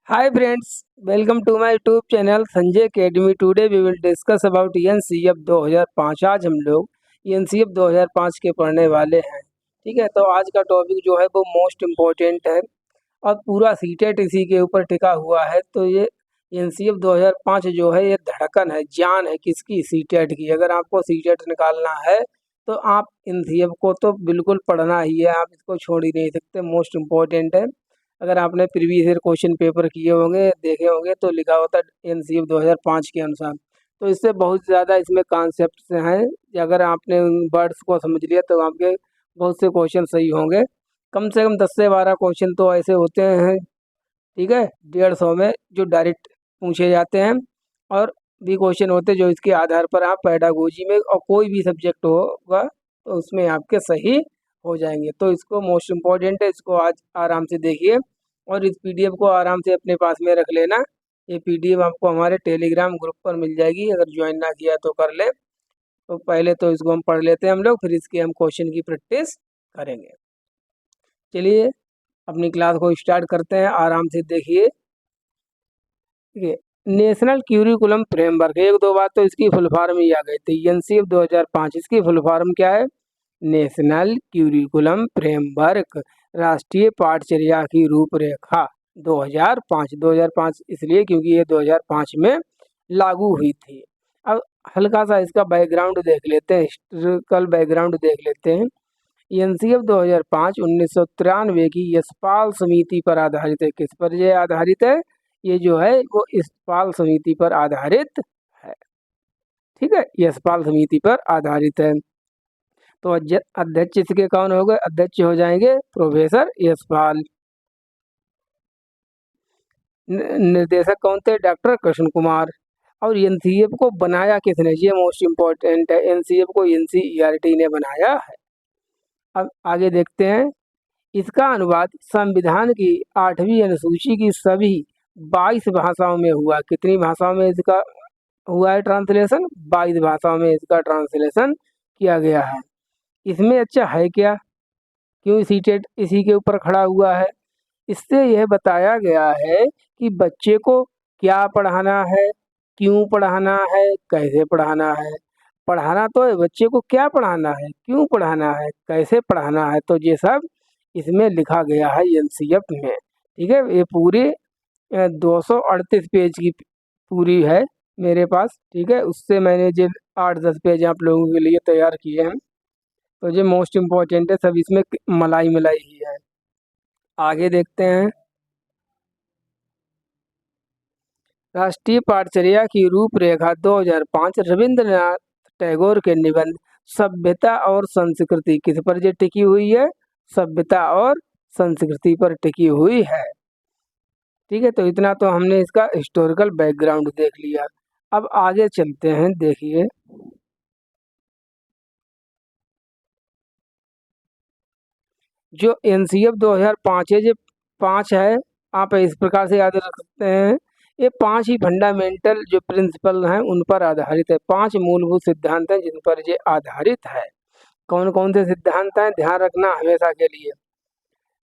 Hi friends, welcome to my YouTube channel Sanjay Academy. Today we will discuss about NCF 2005। आज हम लोग NCF 2005 के पढ़ने वाले हैं। ठीक है, तो आज का टॉपिक जो है वो मोस्ट इम्पोर्टेंट है और पूरा सीटेट इसी के ऊपर टिका हुआ है। तो ये एनसीएफ 2005 जो है ये धड़कन है, जान है किसकी, सीटेट की। अगर आपको सीटेट निकालना है तो आप एनसीएफ को तो बिल्कुल पढ़ना ही है, आप इसको छोड़ ही नहीं सकते, मोस्ट इम्पोर्टेंट है। अगर आपने प्रीवियस ईयर क्वेश्चन पेपर किए होंगे, देखे होंगे, तो लिखा होता है एनसीएफ 2005 के अनुसार। तो इससे बहुत ज़्यादा इसमें कॉन्सेप्ट्स हैं। अगर आपने उन वर्ड्स को समझ लिया तो आपके बहुत से क्वेश्चन सही होंगे। कम से कम 10 से 12 क्वेश्चन तो ऐसे होते हैं, ठीक है, 150 में, जो डायरेक्ट पूछे जाते हैं। और भी क्वेश्चन होते हैं जो इसके आधार पर आप पेडागोजी में और कोई भी सब्जेक्ट होगा तो उसमें आपके सही हो जाएंगे। तो इसको मोस्ट इम्पॉर्टेंट है, इसको आज आराम से देखिए और इस पीडीएफ को आराम से अपने पास में रख लेना। ये पीडीएफ आपको हमारे टेलीग्राम ग्रुप पर मिल जाएगी, अगर ज्वाइन ना किया तो कर ले। तो पहले तो इसको हम पढ़ लेते हैं हम लोग, फिर इसके हम क्वेश्चन की प्रैक्टिस करेंगे। चलिए अपनी क्लास को स्टार्ट करते हैं, आराम से देखिए। ठीक है, नेशनल क्यूरिकुलम फ्रेमवर्क, एक दो बार तो इसकी फुल फॉर्म ही आ गई थी, एनसीएफ 2005। इसकी फुल फॉर्म क्या है? नेशनल क्यूरिकुलम फ्रेमवर्क, राष्ट्रीय पाठचर्या की रूपरेखा 2005। 2005 इसलिए क्योंकि ये 2005 में लागू हुई थी। अब हल्का सा इसका बैकग्राउंड देख लेते हैं, हिस्टोरिकल बैकग्राउंड देख लेते हैं। एनसीएफ 2005 1993 की यशपाल समिति पर आधारित है। किस पर ये आधारित है? ये जो है वो यशपाल समिति पर आधारित है। ठीक है, यशपाल समिति पर आधारित है। तो अध्यक्ष इसके कौन हो गए? अध्यक्ष हो जाएंगे प्रोफेसर यशपाल। निर्देशक कौन थे? डॉक्टर कृष्ण कुमार। और एनसीएफ को बनाया किसने? ये मोस्ट इम्पोर्टेंट है, एनसीएफ को एनसीईआरटी ने बनाया है। अब आगे देखते हैं। इसका अनुवाद संविधान की 8वीं अनुसूची की सभी 22 भाषाओं में हुआ। कितनी भाषाओं में इसका हुआ है ट्रांसलेशन? 22 भाषाओं में इसका ट्रांसलेशन किया गया है। इसमें अच्छा है क्या, क्यों सीटेट इसी के ऊपर खड़ा हुआ है? इससे यह बताया गया है कि बच्चे को क्या पढ़ाना है, क्यों पढ़ाना है, कैसे पढ़ाना है। पढ़ाना तो है, बच्चे को क्या पढ़ाना है, क्यों पढ़ाना है, कैसे पढ़ाना है, तो ये सब इसमें लिखा गया है एनसीएफ में। ठीक है, ये पूरी 238 पेज की पूरी है मेरे पास। ठीक है, उससे मैंने जो 8-10 पेज आप लोगों के लिए तैयार किए हैं। तो ये मोस्ट इम्पोर्टेंट है, सब इसमें मलाई मिलाई ही है। आगे देखते हैं। राष्ट्रीय पाठचर्या की रूपरेखा 2005 रविंद्रनाथ टैगोर के निबंध सभ्यता और संस्कृति, किस पर ये टिकी हुई है? सभ्यता और संस्कृति पर टिकी हुई है। ठीक है, तो इतना तो हमने इसका हिस्टोरिकल बैकग्राउंड देख लिया। अब आगे चलते हैं, देखिए। जो एनसीएफ 2005 है, ये 5 है, आप इस प्रकार से याद रख सकते हैं। ये 5 ही फंडामेंटल जो प्रिंसिपल हैं उन पर आधारित है। 5 मूलभूत सिद्धांत हैं जिन पर ये आधारित है। कौन कौन से सिद्धांत हैं, ध्यान रखना हमेशा के लिए।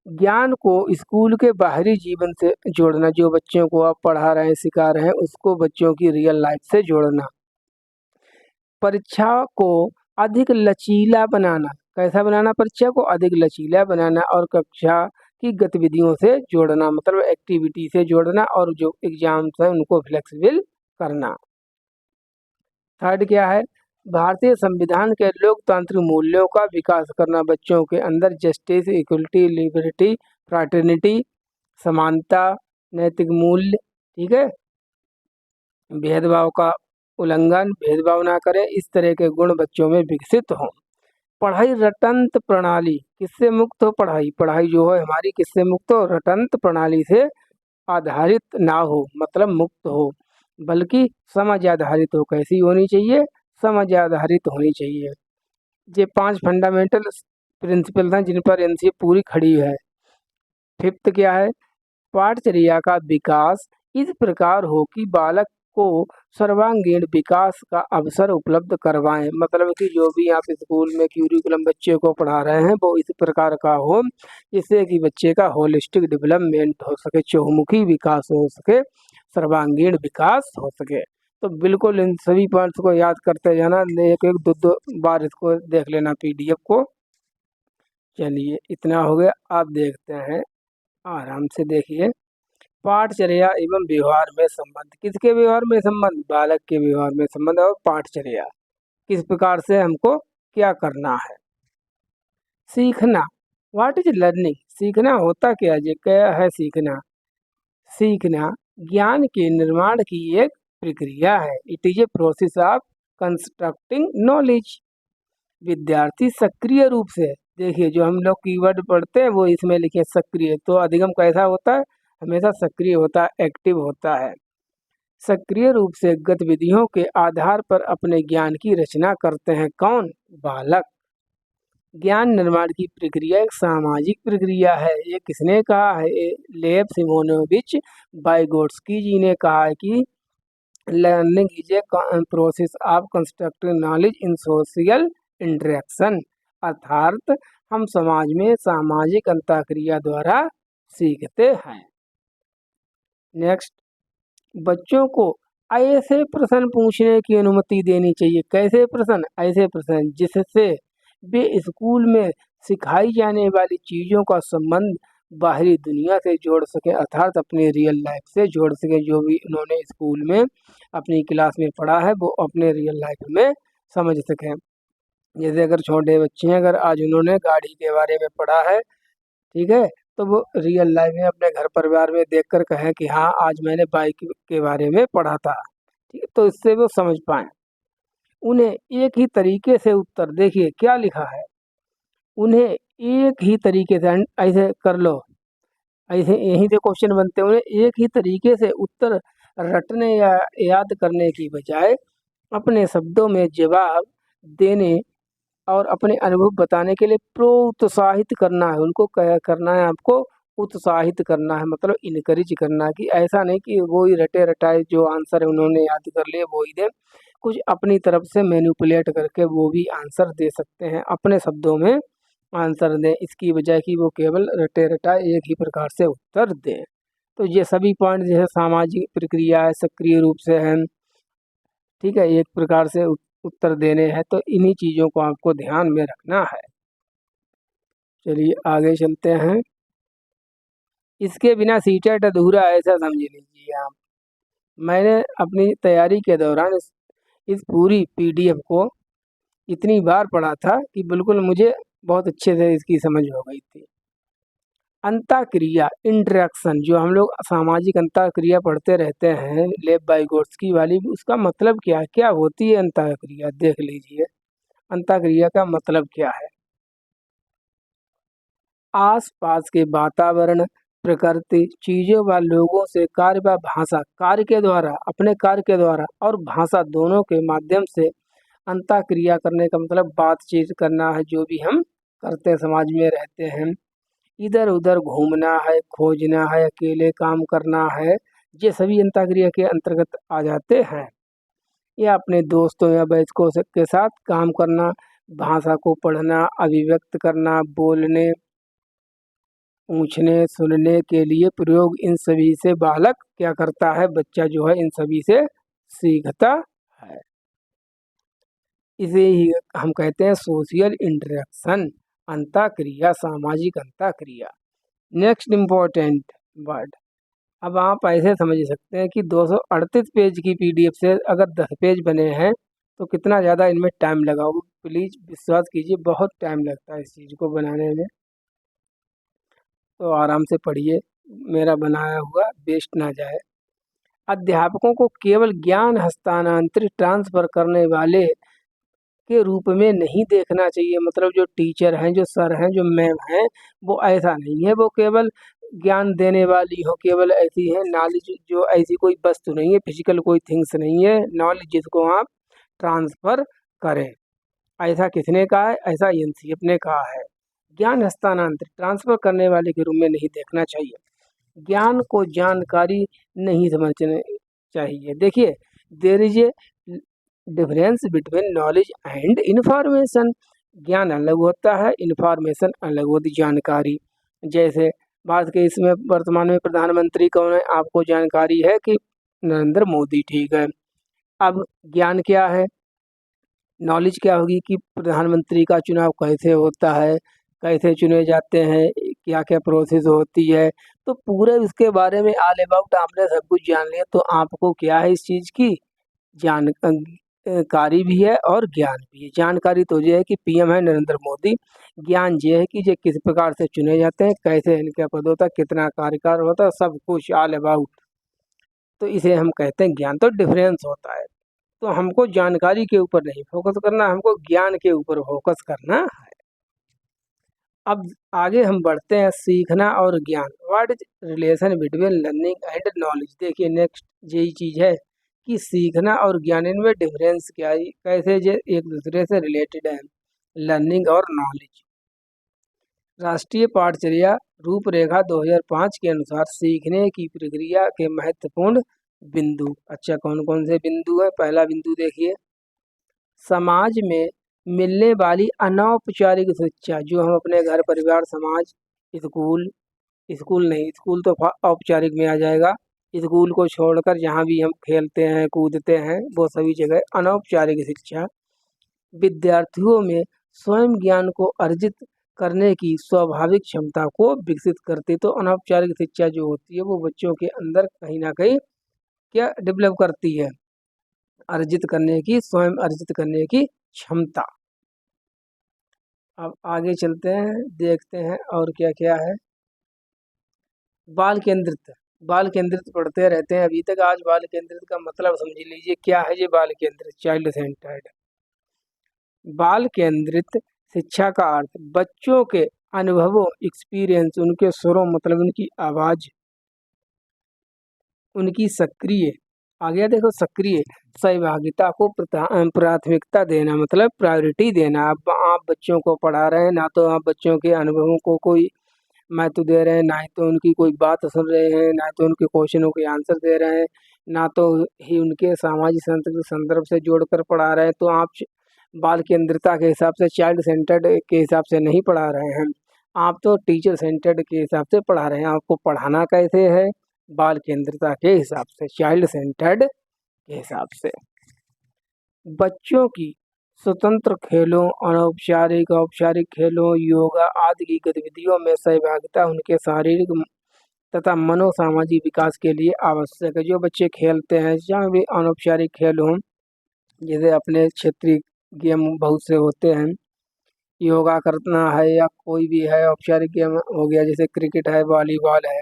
ज्ञान को स्कूल के बाहरी जीवन से जोड़ना, जो बच्चों को आप पढ़ा रहे हैं, सिखा रहे हैं, उसको बच्चों की रियल लाइफ से जोड़ना। परीक्षा को अधिक लचीला बनाना, कैसा बनाना? परीक्षा को अधिक लचीला बनाना और कक्षा की गतिविधियों से जोड़ना, मतलब एक्टिविटी से जोड़ना, और जो एग्जाम्स हैं उनको फ्लेक्सिबल करना। थर्ड क्या है? भारतीय संविधान के लोकतांत्रिक मूल्यों का विकास करना, बच्चों के अंदर जस्टिस, इक्वलिटी, लिबर्टी, फ्राटर्निटी, समानता, नैतिक मूल्य, ठीक है, भेदभाव का उल्लंघन, भेदभाव ना करें, इस तरह के गुण बच्चों में विकसित हों। पढ़ाई रटंत प्रणाली, किससे मुक्त हो? पढ़ाई पढ़ाई जो है हमारी किससे मुक्त हो? रटंत प्रणाली से आधारित ना हो, मतलब मुक्त हो, बल्कि समझ आधारित हो। कैसी होनी चाहिए? समझ आधारित होनी चाहिए। ये 5 फंडामेंटल प्रिंसिपल हैं जिन पर एनसीएफ पूरी खड़ी है। फिफ्थ क्या है? पाठचर्या का विकास इस प्रकार हो कि बालक को सर्वांगीण विकास का अवसर उपलब्ध करवाएं। मतलब कि जो भी आप स्कूल में क्यूरिकुलम बच्चे को पढ़ा रहे हैं वो इस प्रकार का हो जिससे कि बच्चे का होलिस्टिक डेवलपमेंट हो सके, चहुमुखी विकास हो सके, सर्वांगीण विकास हो सके। तो बिल्कुल इन सभी पॉइंट्स को याद करते जाना, एक एक दो दो बार इसको देख लेना पीडीएफ को। चलिए इतना हो गया, आप देखते हैं आराम से देखिए। पाठचर्या एवं व्यवहार में संबंध, किसके व्यवहार में संबंध? बालक के व्यवहार में संबंध। और पाठचर्या किस प्रकार से हमको क्या करना है। सीखना, व्हाट इज लर्निंग? सीखना होता क्या है सीखना? सीखना ज्ञान के निर्माण की एक प्रक्रिया है। It is a process of constructing knowledge. विद्यार्थी सक्रिय रूप से, देखिए जो हम लोग कीवर्ड पढ़ते हैं वो इसमें लिखे सक्रिय, तो अधिगम कैसा होता है? हमेशा सक्रिय होता है, एक्टिव होता है। सक्रिय रूप से गतिविधियों के आधार पर अपने ज्ञान की रचना करते हैं। कौन? बालक। ज्ञान निर्माण की प्रक्रिया एक सामाजिक प्रक्रिया है। ये किसने कहा है? लेव सिमोनोविच वाइगोट्स्की जी ने कहा है कि learning is a process of constructing knowledge in social interaction. अर्थात हम समाज में सामाजिक अंतःक्रिया द्वारा सीखते हैं। नेक्स्ट, बच्चों को ऐसे प्रश्न पूछने की अनुमति देनी चाहिए। कैसे प्रश्न? ऐसे प्रश्न जिससे वे स्कूल में सिखाई जाने वाली चीज़ों का संबंध बाहरी दुनिया से जोड़ सकें, अर्थात अपने रियल लाइफ से जोड़ सकें। जो भी उन्होंने स्कूल में अपनी क्लास में पढ़ा है वो अपने रियल लाइफ में समझ सकें। जैसे अगर छोटे बच्चे हैं, अगर आज उन्होंने गाड़ी के बारे में पढ़ा है, ठीक है, तो वो रियल लाइफ में अपने घर परिवार में देखकर कहें कि हाँ आज मैंने बाइक के बारे में पढ़ा था, ठीक है, तो इससे वो समझ पाएँ। उन्हें एक ही तरीके से उत्तर, देखिए क्या लिखा है, उन्हें एक ही तरीके से, ऐसे कर लो, ऐसे यहीं से क्वेश्चन बनते हैं। उन्हें एक ही तरीके से उत्तर रटने या याद करने की बजाय अपने शब्दों में जवाब देने और अपने अनुभव बताने के लिए प्रोत्साहित करना है। उनको क्या करना है? आपको उत्साहित करना है, मतलब इनकरेज करना है। कि ऐसा नहीं कि वो ही रटे रटाए जो आंसर है उन्होंने याद कर लिए वो ही दें, कुछ अपनी तरफ से मैनिपुलेट करके वो भी आंसर दे सकते हैं, अपने शब्दों में आंसर दें, इसकी बजाय कि वो केवल रटे रटाए एक ही प्रकार से उत्तर दें। तो ये सभी पॉइंट जो है सामाजिक प्रक्रिया है, सक्रिय रूप से है, ठीक है, एक प्रकार से उत्तर देने हैं, तो इन्हीं चीज़ों को आपको ध्यान में रखना है। चलिए आगे चलते हैं। इसके बिना सीटेट अधूरा है, ऐसा समझ लीजिए आप। मैंने अपनी तैयारी के दौरान इस पूरी पीडीएफ को इतनी बार पढ़ा था कि बिल्कुल मुझे बहुत अच्छे से इसकी समझ हो गई थी। अंतःक्रिया, इंटरेक्शन, जो हम लोग सामाजिक अंतःक्रिया पढ़ते रहते हैं लेव वाइगोट्स्की वाली, उसका मतलब क्या है? क्या होती है अंतःक्रिया? देख लीजिए अंतःक्रिया का मतलब क्या है। आसपास के वातावरण, प्रकृति, चीज़ों व लोगों से कार्य व भाषा, कार्य के द्वारा, अपने कार्य के द्वारा और भाषा दोनों के माध्यम से अंतःक्रिया करने का मतलब बातचीत करना है। जो भी हम करते हैं, समाज में रहते हैं, इधर उधर घूमना है, खोजना है, अकेले काम करना है, ये सभी अंतःक्रिया के अंतर्गत आ जाते हैं। या अपने दोस्तों या वयस्कों के साथ काम करना, भाषा को पढ़ना, अभिव्यक्त करना, बोलने, पूछने, सुनने के लिए प्रयोग, इन सभी से बालक क्या करता है? बच्चा जो है इन सभी से सीखता है। इसे ही हम कहते हैं सोशल इंटरेक्शन, अंतःक्रिया, सामाजिक अंतःक्रिया। नेक्स्ट इम्पोर्टेंट वर्ड, अब आप ऐसे समझ सकते हैं कि 238 पेज की पीडीएफ से अगर 10 पेज बने हैं तो कितना ज़्यादा इनमें टाइम लगा होगा। प्लीज़ विश्वास कीजिए, बहुत टाइम लगता है इस चीज़ को बनाने में। तो आराम से पढ़िए, मेरा बनाया हुआ वेस्ट ना जाए। अध्यापकों को केवल ज्ञान हस्तांतरित ट्रांसफ़र करने वाले के रूप में नहीं देखना चाहिए। मतलब जो टीचर हैं, जो सर हैं, जो मैम हैं, वो ऐसा नहीं है वो केवल ज्ञान देने वाली हो, केवल ऐसी है नॉलेज, जो ऐसी कोई वस्तु नहीं है, फिजिकल कोई थिंग्स नहीं है नॉलेज जिसको आप ट्रांसफ़र करें। ऐसा किसने कहा है? ऐसा एनसीएफ ने कहा है। ज्ञान हस्तांतरित ट्रांसफ़र करने वाले के रूप में नहीं देखना चाहिए। ज्ञान को जानकारी नहीं समझने चाहिए। देखिए, there is a difference between knowledge and information. ज्ञान अलग होता है, इन्फॉर्मेशन अलग होती, जानकारी। जैसे बात के इसमें वर्तमान में प्रधानमंत्री कौन है, आपको जानकारी है कि नरेंद्र मोदी, ठीक है। अब ज्ञान क्या है, नॉलेज क्या होगी कि प्रधानमंत्री का चुनाव कैसे होता है, कैसे चुने जाते हैं, क्या क्या प्रोसेस होती है, तो पूरे इसके बारे में ऑल अबाउट आपने सब कुछ जान लिया, तो आपको क्या है इस चीज़ की जानकारी भी है और ज्ञान भी है। जानकारी तो ये है कि पीएम है नरेंद्र मोदी, ज्ञान ये है कि ये किस प्रकार से चुने जाते हैं, कैसे इनका पद होता है, कितना कार्यकाल होता है, सब कुछ ऑल अबाउट, तो इसे हम कहते हैं ज्ञान। तो डिफरेंस होता है, तो हमको जानकारी के ऊपर नहीं फोकस करना, हमको ज्ञान के ऊपर फोकस करना है। अब आगे हम बढ़ते हैं, सीखना और ज्ञान। What is relation between learning and knowledge. देखिए नेक्स्ट यही चीज़ है कि सीखना और ज्ञान, इनमें डिफरेंस क्या है, कैसे ये एक दूसरे से रिलेटेड है, लर्निंग और नॉलेज। राष्ट्रीय पाठचर्या रूपरेखा 2005 के अनुसार सीखने की प्रक्रिया के महत्वपूर्ण बिंदु। अच्छा, कौन कौन से बिंदु है, पहला बिंदु देखिए, समाज में मिलने वाली अनौपचारिक शिक्षा, जो हम अपने घर परिवार समाज स्कूल, स्कूल नहीं, स्कूल तो औपचारिक में आ जाएगा, स्कूल को छोड़कर जहाँ भी हम खेलते हैं कूदते हैं वो सभी जगह अनौपचारिक शिक्षा विद्यार्थियों में स्वयं ज्ञान को अर्जित करने की स्वाभाविक क्षमता को विकसित करती। तो अनौपचारिक शिक्षा जो होती है वो बच्चों के अंदर कहीं ना कहीं क्या डेवलप करती है, अर्जित करने की, स्वयं अर्जित करने की क्षमता। अब आगे चलते हैं, देखते हैं और क्या क्या है। बाल केंद्रित, बाल केंद्रित पढ़ते रहते हैं अभी तक। आज बाल केंद्रित का मतलब समझ लीजिए क्या है। ये बाल केंद्रित, चाइल्ड सेंटर्ड। बाल केंद्रित शिक्षा का अर्थ बच्चों के अनुभवों, एक्सपीरियंस, उनके स्वरों मतलब उनकी आवाज, उनकी सक्रिय, आ गया देखो सक्रिय सहभागिता को प्राथमिकता देना, मतलब प्रायोरिटी देना। आप बच्चों को पढ़ा रहे हैं, ना तो आप बच्चों के अनुभवों को कोई महत्व दे रहे हैं, ना ही तो उनकी कोई बात सुन रहे हैं, ना तो उनके क्वेश्चनों के आंसर दे रहे हैं, ना तो ही उनके सामाजिक संदर्भ से जोड़कर पढ़ा रहे हैं। तो आप बाल केंद्रिता के हिसाब से, चाइल्ड सेंटर्ड के हिसाब से नहीं पढ़ा रहे हैं, आप तो टीचर सेंटर्ड के हिसाब से पढ़ा रहे हैं। आपको पढ़ाना कैसे है, बाल केंद्रिता के हिसाब से, चाइल्ड सेंटर्ड के हिसाब से। बच्चों की स्वतंत्र खेलों, अनौपचारिक औपचारिक खेलों, योगा आदि की गतिविधियों में सहभागिता उनके शारीरिक तथा मनोसामाजिक विकास के लिए आवश्यक है। जो बच्चे खेलते हैं, चाहे भी अनौपचारिक खेल हों, जैसे अपने क्षेत्रीय गेम बहुत से होते हैं, योगा करना है या कोई भी है, औपचारिक गेम हो गया जैसे क्रिकेट है, वॉलीबॉल है,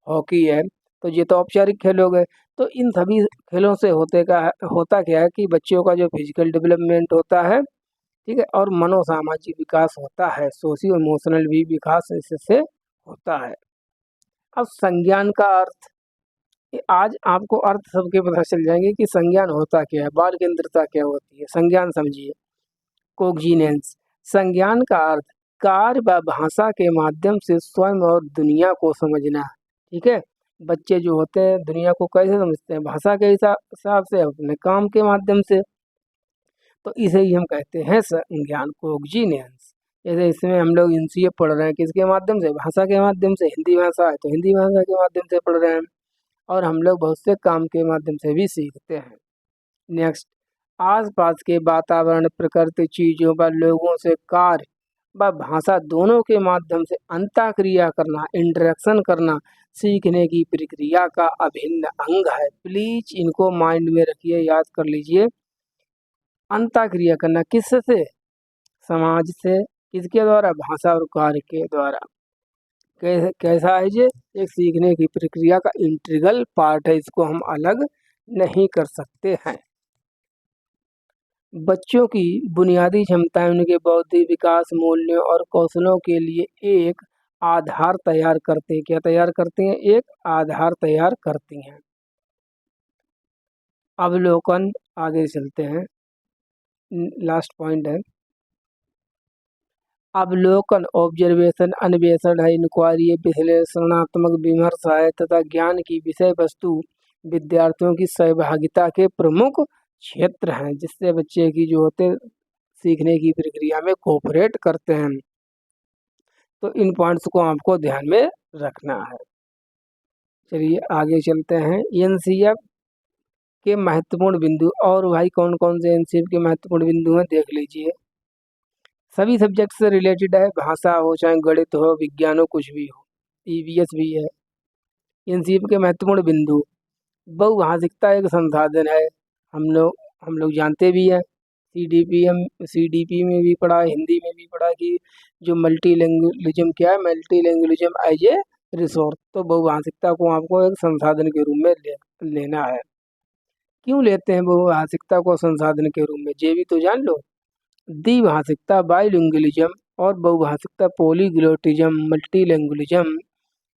हॉकी है, तो ये तो औपचारिक खेल हो गए। तो इन सभी खेलों से होता क्या है कि बच्चों का जो फिजिकल डेवलपमेंट होता है, ठीक है, और मनोसामाजिक विकास होता है, सोशियो इमोशनल भी विकास इससे होता है। अब संज्ञान का अर्थ, आज आपको अर्थ सबके पता चल जाएंगे कि संज्ञान होता क्या है, बाल केंद्रिता क्या होती है। संज्ञान समझिए, कोग्जिनेंस। संज्ञान का अर्थ कार्य व भाषा के माध्यम से स्वयं और दुनिया को समझना, ठीक है। बच्चे जो होते हैं दुनिया को कैसे समझते हैं, भाषा के हिसाब से, अपने काम के माध्यम से, तो इसे ही हम कहते हैं संज्ञान, कोग्जिनेंस। जैसे इसमें हम लोग एनसीए पढ़ रहे हैं, किसके माध्यम से, भाषा के माध्यम से, हिंदी भाषा है तो हिंदी भाषा के माध्यम से पढ़ रहे हैं, और हम लोग बहुत से काम के माध्यम से भी सीखते हैं। नेक्स्ट, आसपास के वातावरण, प्रकृति, चीजों व लोगों से कार्य व भाषा दोनों के माध्यम से अंतःक्रिया करना, इंटरेक्शन करना सीखने की प्रक्रिया का अभिन्न अंग है। प्लीज इनको माइंड में रखिए, याद कर लीजिए। अंतःक्रिया करना किससे, समाज से, किसके द्वारा, भाषा और कार्य के द्वारा। कैसा है ये, एक सीखने की प्रक्रिया का इंटीग्रल पार्ट है, इसको हम अलग नहीं कर सकते हैं। बच्चों की बुनियादी क्षमताएं उनके बौद्धिक विकास, मूल्यों और कौशलों के लिए एक आधार तैयार करते हैं। क्या तैयार करती हैं, एक आधार तैयार करती हैं। अवलोकन, आगे चलते हैं, लास्ट पॉइंट है अवलोकन। ऑब्जर्वेशन अन्वेषण है, इंक्वायरी विश्लेषणात्मक विमर्श है, तथा ज्ञान की विषय वस्तु विद्यार्थियों की सहभागिता के प्रमुख क्षेत्र हैं, जिससे बच्चे की जो होते सीखने की प्रक्रिया में कोऑपरेट करते हैं। तो इन पॉइंट्स को आपको ध्यान में रखना है। चलिए आगे चलते हैं। एनसीएफ के महत्वपूर्ण बिंदु, और भाई कौन कौन से एनसीएफ के महत्वपूर्ण बिंदु हैं देख लीजिए। सभी सब्जेक्ट से रिलेटेड है, भाषा हो चाहे गणित हो विज्ञान हो कुछ भी हो, ईवीएस भी है। एनसीएफ के महत्वपूर्ण बिंदु, बहुभाषिकता एक संसाधन है, हम लोग जानते भी हैं। सीडीपी में भी पढ़ा, हिंदी में भी पढ़ा कि जो मल्टी लैंग्वेलिज्म क्या है, मल्टी लैंग्वेलिज्म एज ए रिसोर्स। तो बहुभाषिकता को आपको एक संसाधन के रूप में लेना है। क्यों लेते हैं बहुभाषिकता को संसाधन के रूप में, ये भी तो जान लो। द्विभाषिकता बाइलिंगुअलिज्म और बहुभाषिकता पॉलीग्लोटिज्म, मल्टीलैंग्वेलिज्म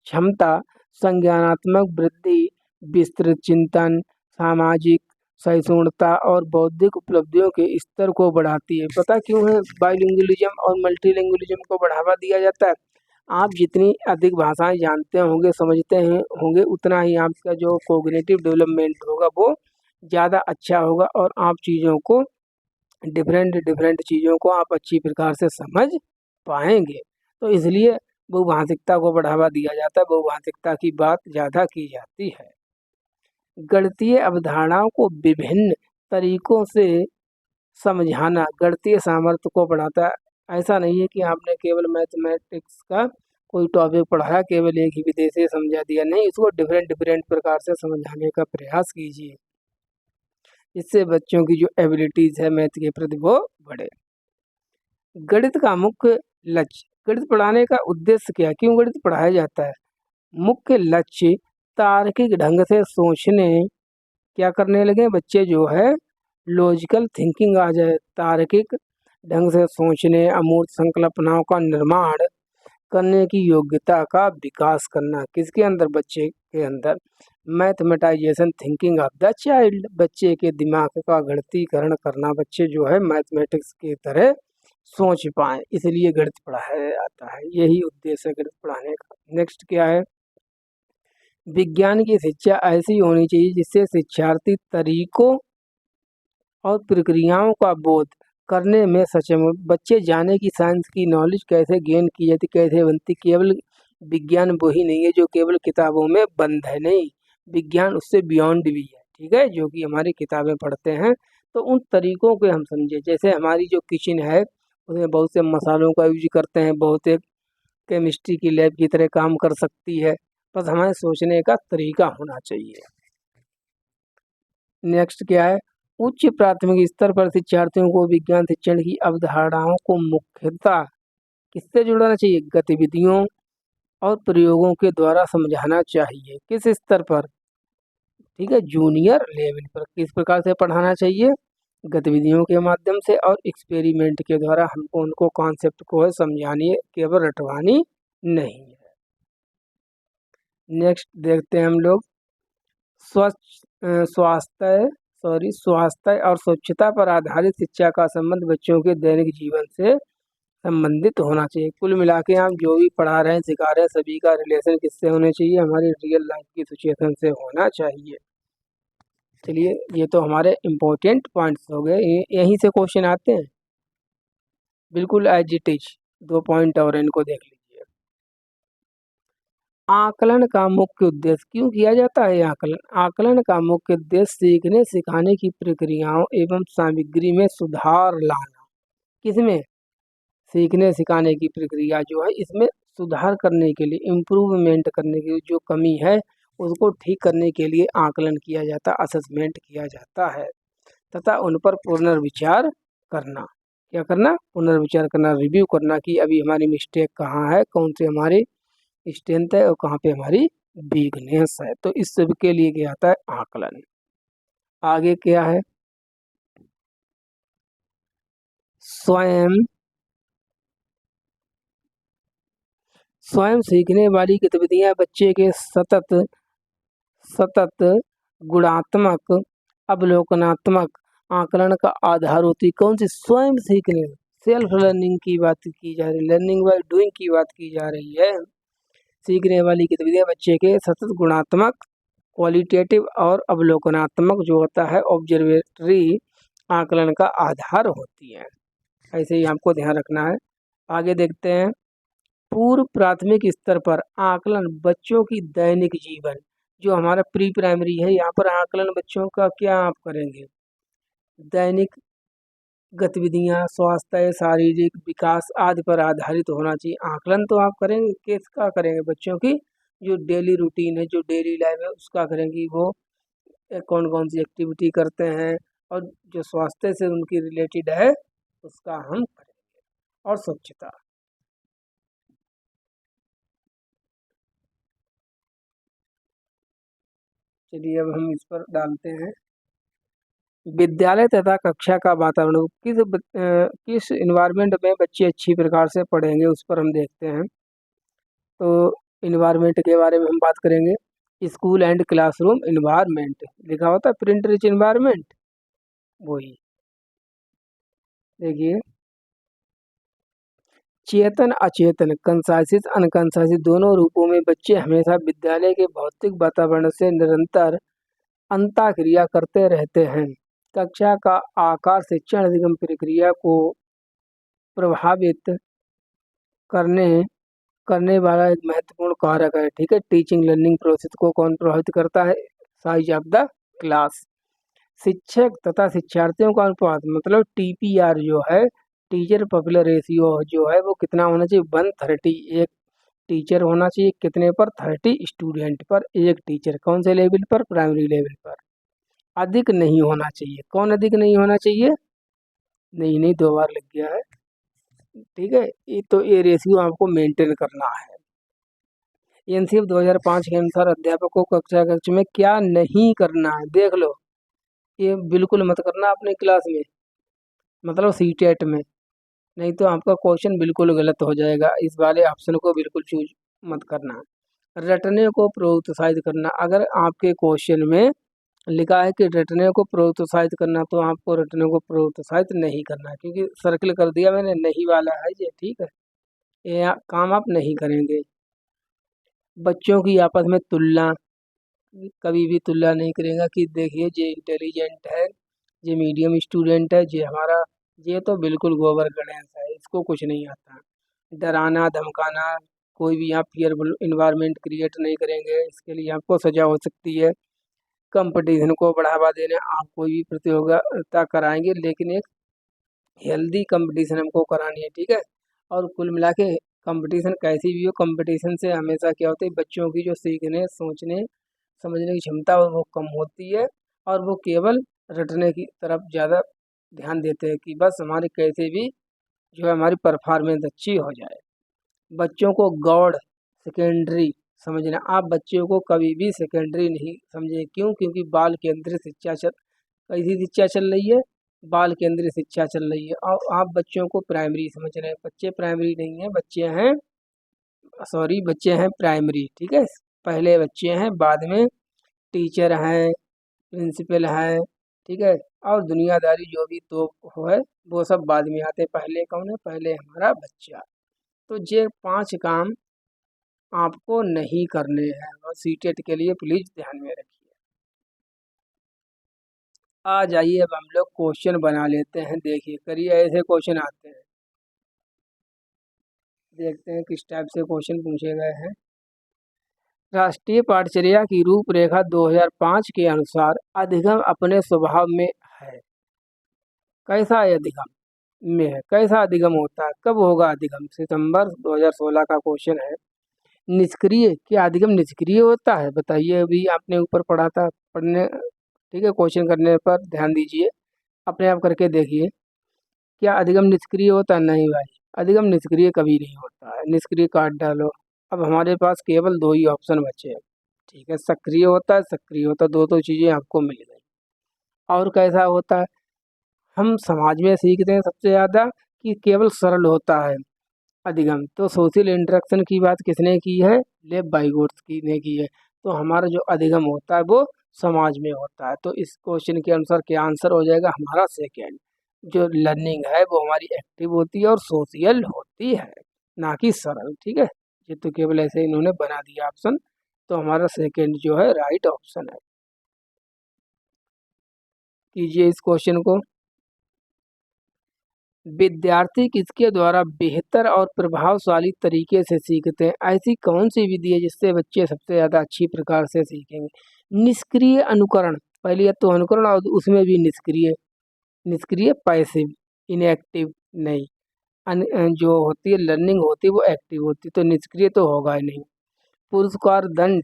क्षमता, संज्ञानात्मक वृद्धि, विस्तृत चिंतन, सामाजिक सहिष्णुता और बौद्धिक उपलब्धियों के स्तर को बढ़ाती है। पता क्यों है बाइलिंगुअलिज्म और मल्टीलैंग्वेलिज्म को बढ़ावा दिया जाता है? आप जितनी अधिक भाषाएं जानते होंगे, समझते हैं होंगे, उतना ही आपका जो कॉग्निटिव डेवलपमेंट होगा वो ज़्यादा अच्छा होगा, और आप चीज़ों को डिफरेंट चीज़ों को आप अच्छी प्रकार से समझ पाएंगे। तो इसलिए बहुभाषिकता को बढ़ावा दिया जाता है, बहुभाषिकता की बात ज़्यादा की जाती है। गणितीय अवधारणाओं को विभिन्न तरीकों से समझाना गणितीय सामर्थ्य को बढ़ाता है। ऐसा नहीं है कि आपने केवल मैथमेटिक्स का कोई टॉपिक पढ़ाया, केवल एक ही विधि से समझा दिया, नहीं, इसको डिफरेंट प्रकार से समझाने का प्रयास कीजिए, इससे बच्चों की जो एबिलिटीज है मैथ के प्रति वो बढ़े। गणित का मुख्य लक्ष्य, गणित पढ़ाने का उद्देश्य क्या, क्यों गणित पढ़ाया जाता है? मुख्य लक्ष्य तार्किक ढंग से सोचने, क्या करने लगे बच्चे जो है लॉजिकल थिंकिंग आ जाए, तार्किक ढंग से सोचने, अमूर्त संकल्पनाओं का निर्माण करने की योग्यता का विकास करना। किसके अंदर? बच्चे के अंदर। मैथमेटाइजेशन थिंकिंग ऑफ द चाइल्ड, बच्चे के दिमाग का गणितीकरण करना, बच्चे जो है मैथमेटिक्स की तरह सोच पाए, इसलिए गणित पढ़ाया जाता है, यही उद्देश्य है गणित पढ़ाने का। नेक्स्ट क्या है? विज्ञान की शिक्षा ऐसी होनी चाहिए जिससे शिक्षार्थी तरीकों और प्रक्रियाओं का बोध करने में सक्षम हो। बच्चे जाने की साइंस की नॉलेज कैसे गेन की जाती, कैसे बनती। केवल विज्ञान वही नहीं है जो केवल किताबों में बंद है, नहीं, विज्ञान उससे बियॉन्ड भी है, ठीक है, जो कि हमारी किताबें पढ़ते हैं। तो उन तरीकों को हम समझे, जैसे हमारी जो किचन है उसमें बहुत से मसालों का यूज करते हैं, बहुत एक केमिस्ट्री की लैब की तरह काम कर सकती है, बस हमारे सोचने का तरीका होना चाहिए। नेक्स्ट क्या है? उच्च प्राथमिक स्तर पर शिक्षार्थियों को विज्ञान शिक्षण की अवधारणाओं को मुख्यतः किससे जुड़ना चाहिए? गतिविधियों और प्रयोगों के द्वारा समझाना चाहिए। किस स्तर पर? ठीक है, जूनियर लेवल पर। किस प्रकार से पढ़ाना चाहिए? गतिविधियों के माध्यम से और एक्सपेरिमेंट के द्वारा हमको उनको कॉन्सेप्ट को है समझानी है, केवल रटवानी नहीं है। नेक्स्ट देखते हैं हम लोग स्वास्थ्य और स्वच्छता पर आधारित शिक्षा का संबंध बच्चों के दैनिक जीवन से संबंधित होना चाहिए। कुल मिला के आप जो भी पढ़ा रहे हैं सिखा रहे हैं सभी का रिलेशन किससे होने चाहिए? हमारी रियल लाइफ की सिचुएशन से होना चाहिए। चलिए ये तो हमारे इम्पोर्टेंट पॉइंट्स हो गए, यहीं से क्वेश्चन आते हैं बिल्कुल एज इट इज। 2 पॉइंट और इनको देख लीजिए। आकलन का मुख्य उद्देश्य, क्यों किया जाता है आकलन? आकलन का मुख्य उद्देश्य सीखने सिखाने की प्रक्रियाओं एवं सामग्री में सुधार लाना। किसमें? सीखने सिखाने की प्रक्रिया जो है इसमें सुधार करने के लिए, इम्प्रूवमेंट करने की जो कमी है उसको ठीक करने के लिए आकलन किया जाता, असेसमेंट किया जाता है, तथा उन पर पुनर्विचार करना। क्या करना? पुनर्विचार करना, रिव्यू करना कि अभी हमारी मिस्टेक कहाँ है, कौन सी हमारी स्ट्रेंथ है और कहाँ पे हमारी वीकनेस है। तो इस सब के लिए क्या आता है? आकलन। आगे क्या है? स्वयं सीखने वाली गतिविधियां बच्चे के सतत गुणात्मक अवलोकनात्मक आकलन का आधार होती है। कौन सी? स्वयं सीखने, सेल्फ लर्निंग की बात की जा रही, लर्निंग बाय डूइंग की बात की जा रही है। सीखने वाली गतिविधियां बच्चे के सतत गुणात्मक क्वालिटेटिव और अवलोकनात्मक जो होता है ऑब्जर्वेटरी आकलन का आधार होती है। ऐसे ही आपको ध्यान रखना है। आगे देखते हैं, पूर्व प्राथमिक स्तर पर आकलन बच्चों की दैनिक जीवन, जो हमारा प्री प्राइमरी है, यहाँ पर आकलन बच्चों का क्या आप करेंगे, दैनिक गतिविधियाँ, स्वास्थ्य, शारीरिक विकास आदि पर आधारित होना चाहिए। आकलन तो आप करेंगे, किसका करेंगे, बच्चों की जो डेली रूटीन है, जो डेली लाइफ है उसका करेंगे, वो कौन कौन सी एक्टिविटी करते हैं और जो स्वास्थ्य से उनकी रिलेटेड है उसका हम करेंगे, और स्वच्छता। चलिए अब हम इस पर डालते हैं, विद्यालय तथा कक्षा का वातावरण किस इन्वायरमेंट में बच्चे अच्छी प्रकार से पढ़ेंगे, उस पर हम देखते हैं। तो इन्वायरमेंट के बारे में हम बात करेंगे, स्कूल एंड क्लासरूम इन्वायरमेंट लिखा होता है, प्रिंट रिच इन्वायरमेंट, वही देखिए। चेतन अचेतन, कंसाइसिस अनकंसाइसिस दोनों रूपों में बच्चे हमेशा विद्यालय के भौतिक वातावरण से निरंतर अंतःक्रिया करते रहते हैं। कक्षा का आकार शिक्षण अधिगम प्रक्रिया को प्रभावित करने करने वाला एक महत्वपूर्ण कारक है। ठीक है, टीचिंग लर्निंग प्रोसेस को कौन प्रभावित करता है, साइज ऑफ द क्लास। शिक्षक तथा शिक्षार्थियों का अनुपात, मतलब टीपीआर जो है, टीचर पॉपुलर रेशियो जो है, वो कितना होना चाहिए, 130। एक टीचर होना चाहिए कितने पर, 30 स्टूडेंट पर एक टीचर। कौन से लेवल पर, प्राइमरी लेवल पर। अधिक नहीं होना चाहिए, कौन अधिक नहीं होना चाहिए, नहीं नहीं, 2 बार लग गया है। ठीक है, ये तो ये रेशियो आपको मेंटेन करना है। एनसीएफ 2005 के अनुसार अध्यापक को कक्षा कक्ष में क्या नहीं करना है, देख लो, ये बिल्कुल मत करना अपनी क्लास में, मतलब सीटेट में, नहीं तो आपका क्वेश्चन बिल्कुल गलत हो जाएगा। इस वाले ऑप्शन को बिल्कुल चूज मत करना। रटने को प्रोत्साहित करना, अगर आपके क्वेश्चन में लिखा है कि रटने को प्रोत्साहित करना, तो आपको रटने को प्रोत्साहित नहीं करना है, क्योंकि सर्किल कर दिया मैंने, नहीं वाला है ये। ठीक है, ये काम आप नहीं करेंगे। बच्चों की आपस में तुलना, कभी भी तुलना नहीं करेगा कि देखिए ये इंटेलिजेंट है, ये मीडियम स्टूडेंट है, ये हमारा, ये तो बिल्कुल गोबर गणेश है, इसको कुछ नहीं आता। डराना धमकाना, कोई भी आप फियरफुल इन्वायरमेंट क्रिएट नहीं करेंगे, इसके लिए आपको सजा हो सकती है। कंपटीशन को बढ़ावा देने, आप कोई भी प्रतियोगिता कराएंगे, लेकिन एक हेल्दी कंपटीशन हमको करानी है। ठीक है, और कुल मिला के कंपटीशन कैसी भी हो, कंपटीशन से हमेशा क्या होता है, बच्चों की जो सीखने, सोचने, समझने की क्षमता वो कम होती है, और वो केवल रटने की तरफ ज़्यादा ध्यान देते हैं कि बस हमारी कैसे भी जो है हमारी परफॉर्मेंस अच्छी हो जाए। बच्चों को गौड़ सेकेंडरी समझना, आप बच्चों को कभी भी सेकेंडरी नहीं समझे, क्यों, क्योंकि बाल केंद्रित शिक्षा कैसी शिक्षा चल रही है, बाल केंद्रित शिक्षा चल रही है, और आप बच्चों को प्राइमरी समझ रहे हैं। बच्चे प्राइमरी नहीं है, बच्चे हैं, सॉरी, बच्चे हैं प्राइमरी। ठीक है, पहले बच्चे हैं, बाद में टीचर हैं, प्रिंसिपल है। ठीक है, और दुनियादारी जो भी तो है वो सब बाद में आते हैं, पहले कौन है, पहले हमारा बच्चा। तो ये 5 काम आपको नहीं करने हैं, और सीटेट के लिए प्लीज ध्यान में रखिए। आ जाइए अब हम लोग क्वेश्चन बना लेते हैं, देखिए करिए, ऐसे क्वेश्चन आते हैं, देखते हैं किस टाइप से क्वेश्चन पूछे गए हैं। राष्ट्रीय पाठचर्या की रूपरेखा 2005 के अनुसार अधिगम अपने स्वभाव में है। कैसा है अधिगम में है, कैसा अधिगम होता है, कब होगा अधिगम, सितंबर 2016 का क्वेश्चन है। निष्क्रिय, क्या अधिगम निष्क्रिय होता है, बताइए, अभी आपने ऊपर पढ़ा था, पढ़ने, ठीक है, क्वेश्चन करने पर ध्यान दीजिए, अपने आप करके देखिए, क्या अधिगम निष्क्रिय होता है, नहीं भाई, अधिगम निष्क्रिय कभी नहीं होता है, निष्क्रिय काट डालो। अब हमारे पास केवल 2 ही ऑप्शन बचे हैं। ठीक है, सक्रिय होता है, सक्रिय होता है, दो चीज़ें आपको मिल गई। और कैसा होता है, हम समाज में सीखते हैं सबसे ज़्यादा कि केवल सरल होता है अधिगम, तो सोशल इंटरेक्शन की बात किसने की है, लेव वाइगोत्स्की ने की है। तो हमारा जो अधिगम होता है वो समाज में होता है, तो इस क्वेश्चन के अनुसार क्या आंसर हो जाएगा हमारा सेकेंड। जो लर्निंग है वो हमारी एक्टिव होती है और सोशल होती है, ना कि सरल। ठीक है, ये तो केवल ऐसे इन्होंने बना दिया ऑप्शन, तो हमारा सेकंड जो है राइट ऑप्शन है। कीजिए इस क्वेश्चन को। विद्यार्थी किसके द्वारा बेहतर और प्रभावशाली तरीके से सीखते हैं? ऐसी कौन सी विधि है जिससे बच्चे सबसे ज़्यादा अच्छी प्रकार से सीखेंगे? निष्क्रिय अनुकरण, पहले या तो अनुकरण और उसमें भी निष्क्रिय, निष्क्रिय पैसिव, इनएक्टिव नहीं। जो होती है लर्निंग होती है वो एक्टिव होती है, तो निष्क्रिय तो होगा ही नहीं। पुरस्कार दंड,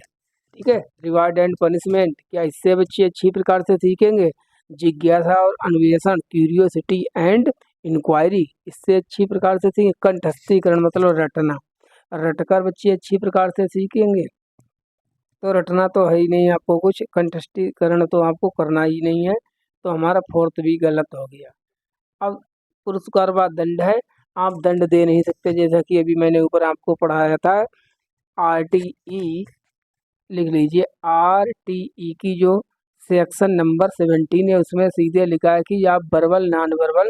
ठीक है, रिवार्ड एंड पनिशमेंट, क्या इससे बच्चे अच्छी प्रकार से सीखेंगे? जिज्ञासा और अन्वेषण, क्यूरियोसिटी एंड इंक्वायरी, इससे अच्छी प्रकार से सीखेंगे। कंठस्थीकरण मतलब रटना, रटकर बच्चे अच्छी प्रकार से सीखेंगे, तो रटना तो है ही नहीं आपको कुछ, कंठस्थीकरण तो आपको करना ही नहीं है, तो हमारा फोर्थ भी गलत हो गया। अब पुरस्कार बाद दंड है, आप दंड दे नहीं सकते, जैसा कि अभी मैंने ऊपर आपको पढ़ाया था। RTE लिख लीजिए, RTE की जो सेक्शन नंबर 17 है उसमें सीधे लिखा है कि आप वर्बल नॉन वर्बल,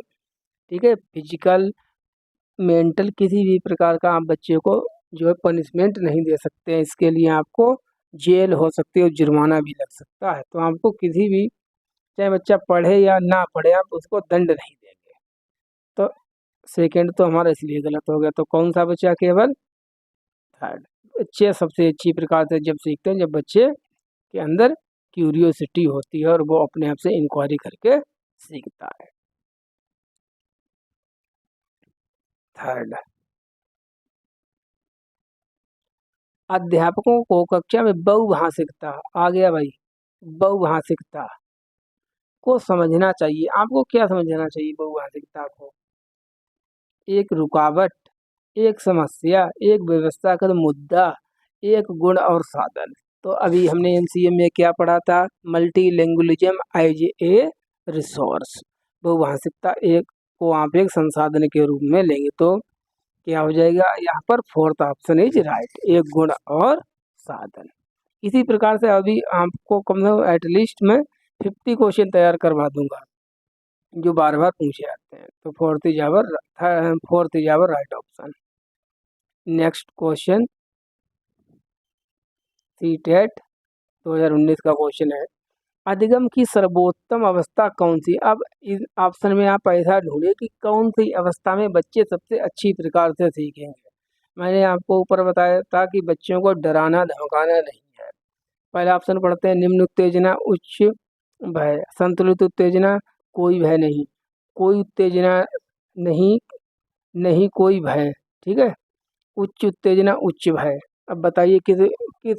ठीक है, फिजिकल मेंटल किसी भी प्रकार का आप बच्चे को जो है पनिशमेंट नहीं दे सकते हैं। इसके लिए आपको जेल हो सकती है और जुर्माना भी लग सकता है। तो आपको किसी भी, चाहे बच्चा पढ़े या ना पढ़े, आप उसको दंड नहीं देंगे। तो सेकंड तो हमारा इसलिए गलत हो गया। तो कौन सा बच्चा? केवल थर्ड। बच्चे सबसे अच्छी प्रकार से जब सीखते हैं जब बच्चे के अंदर क्यूरियोसिटी होती है और वो अपने आप से इंक्वायरी करके सीखता है। थर्ड, अध्यापकों को कक्षा में बहुभाषिकता, आ गया भाई, बहुभाषिकता को समझना चाहिए। आपको क्या समझना चाहिए बहुभाषिकता को? एक रुकावट, एक समस्या, एक व्यवस्था का मुद्दा, एक गुण और साधन। तो अभी हमने एनसीए में क्या पढ़ा था? Multilingualism as a resource. बहुभाषिकता एक को आप एक संसाधन के रूप में लेंगे तो क्या हो जाएगा? यहाँ पर फोर्थ ऑप्शन इज राइट, एक गुण और साधन। इसी प्रकार से अभी आपको कम से कम एटलीस्ट मैं 50 क्वेश्चन तैयार करवा दूंगा जो बार बार पूछे जाते हैं। तो fourth is our right option. Next question CTET 2019 का क्वेश्चन है, अधिगम की सर्वोत्तम अवस्था कौन सी? अब इस ऑप्शन में आप ऐसा ढूंढिए कि कौन सी अवस्था में बच्चे सबसे अच्छी प्रकार से सीखेंगे। मैंने आपको ऊपर बताया था कि बच्चों को डराना धमकाना नहीं है। पहला ऑप्शन पढ़ते हैं, निम्न उत्तेजना, उच्च भय। संतुलित उत्तेजना, कोई भय नहीं, कोई उत्तेजना नहीं, नहीं कोई भय, ठीक है। उच्च उत्तेजना, उच्च भय। अब बताइए किस किस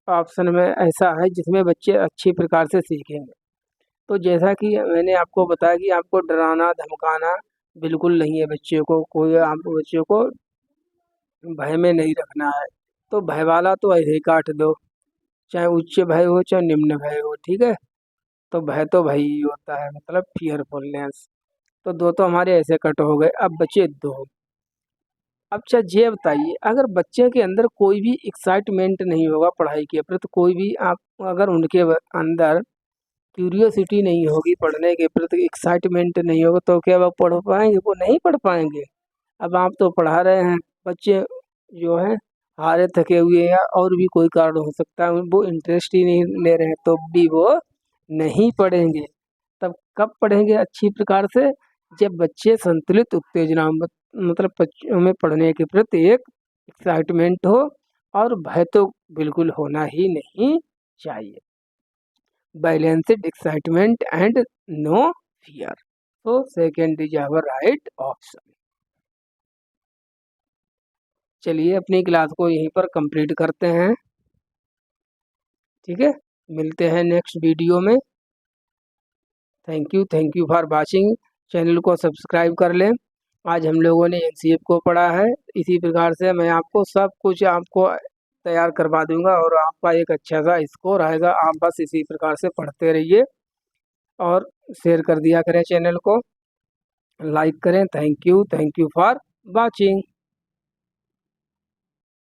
ऑप्शन में ऐसा है जिसमें बच्चे अच्छी प्रकार से सीखेंगे? तो जैसा कि मैंने आपको बताया कि आपको डराना धमकाना बिल्कुल नहीं है बच्चे को, कोई आप बच्चे को भय में नहीं रखना है। तो भय वाला तो ऐसे ही काट दो, चाहे उच्च भय हो चाहे निम्न भय हो, ठीक है। तो भय तो भय ही होता है, मतलब फियरफुलनेस। तो दो तो हमारे ऐसे कट हो गए। अब बचे दो। अच्छा ये बताइए, अगर बच्चे के अंदर कोई भी एक्साइटमेंट नहीं होगा पढ़ाई के प्रति, कोई भी आप अगर उनके अंदर क्यूरियोसिटी नहीं होगी पढ़ने के प्रति, एक्साइटमेंट नहीं होगा, तो क्या वो पढ़ पाएंगे? वो नहीं पढ़ पाएंगे। अब आप तो पढ़ा रहे हैं, बच्चे जो हैं हारे थके हुए या और भी कोई कारण हो सकता है, वो इंटरेस्ट ही नहीं ले रहे हैं, तो भी वो नहीं पढ़ेंगे। तब कब पढ़ेंगे अच्छी प्रकार से? जब बच्चे संतुलित उत्तेजना, मतलब बच्चों में पढ़ने के प्रति एक एक्साइटमेंट हो, और भय तो बिल्कुल होना ही नहीं चाहिए। Balanced excitement and no fear. तो second is our right option. चलिए अपनी क्लास को यहीं पर कंप्लीट करते हैं, ठीक है। मिलते हैं नेक्स्ट वीडियो में। Thank you for watching. Channel को सब्सक्राइब कर लें। आज हम लोगों ने एनसीएफ को पढ़ा है, इसी प्रकार से मैं आपको सब कुछ आपको तैयार करवा दूंगा और आपका एक अच्छा सा स्कोर आएगा। आप बस इसी प्रकार से पढ़ते रहिए और शेयर कर दिया करें, चैनल को लाइक करें। Thank you for watching.